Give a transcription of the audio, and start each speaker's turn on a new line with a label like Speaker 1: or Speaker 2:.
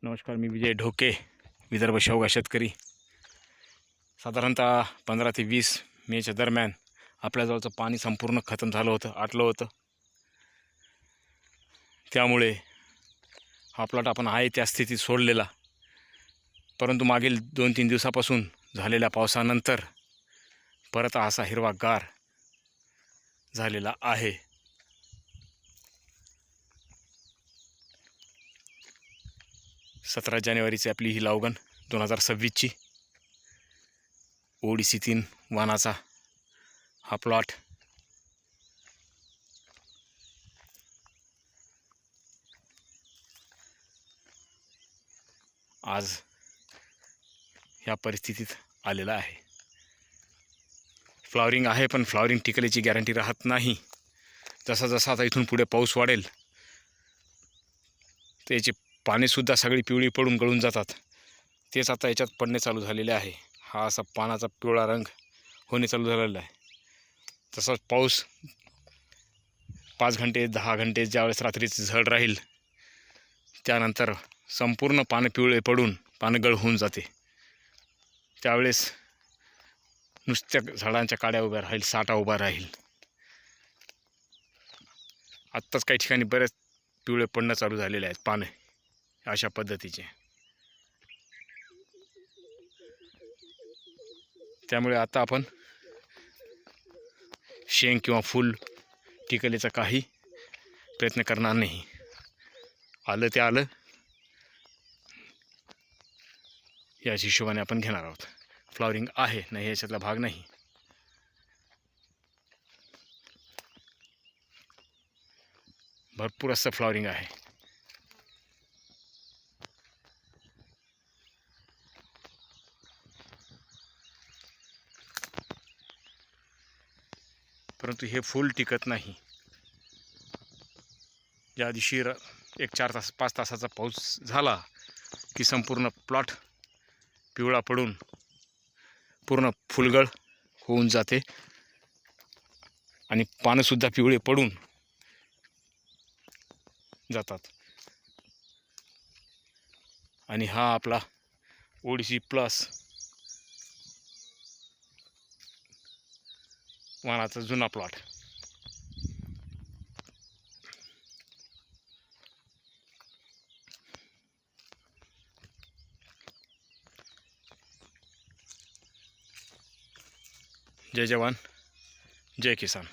Speaker 1: नमस्कार, मी विजय ढोके, विदर्भ शेवगा शेतकरी. साधारणतः 15 ते 20 मेच्या दरम्यान आपल्याजवळचं पाणी संपूर्ण खतम झालं होतं, आटलं होतं. त्यामुळे हा प्लॉट आपण आहे त्या स्थितीत सोडलेला. परंतु मागील 2-3 दिवसापासून झालेल्या पावसानंतर परत असा हिरवागार झालेला आहे. सतरा जानेवारीची आपली ही लावगण 2026ची ओडिसी 3 वाणाचा हा प्लॉट. आज ह्या परिस्थितीत आलेला आहे. फ्लॉवरिंग आहे, पण फ्लॉवरिंग टिकल्याची गॅरंटी राहत नाही. जसा जसा आता इथून पुढे पाऊस वाढेल त्याची पानेसुद्धा सगळी पिवळी पडून गळून जातात. तेच आता याच्यात पडणे चालू झालेले आहे. हा असा पानाचा पिवळा रंग होणे चालू झालेला आहे. तसाच पाऊस 5 घंटे 10 घंटे ज्यावेळेस रात्रीची झड राहील त्यानंतर संपूर्ण पानं पिवळे पडून पानं गळ होऊन जाते. त्यावेळेस नुसत्या झाडांच्या काड्या उभ्या राहील, साठा उभा राहील. आत्ताच काही ठिकाणी बरेच पिवळे पडणं चालू झालेले आहेत पानं अशा पद्धतीचे. त्यामुळे आता आपण शेंग किंवा फूल टिकलेचा काही प्रयत्न करणार नाही. आलं ते आलं याच हिशोबाने आपण घेणार आहोत. फ्लॉवरिंग आहे नाही याच्यातला भाग नाही. भरपूर असं फ्लॉवरिंग आहे. परंतु हे फूल टिकत नाही. ज्या दिवशी 1-4-5 तासाचा पाऊस झाला की संपूर्ण प्लॉट पिवळा पडून पूर्ण फुलगळ होऊन जाते आणि पानंसुद्धा पिवळे पडून जातात. आणि हा आपला ओडिसी प्लस वाणाचा जुना प्लॉट. जय जवान जय किसान.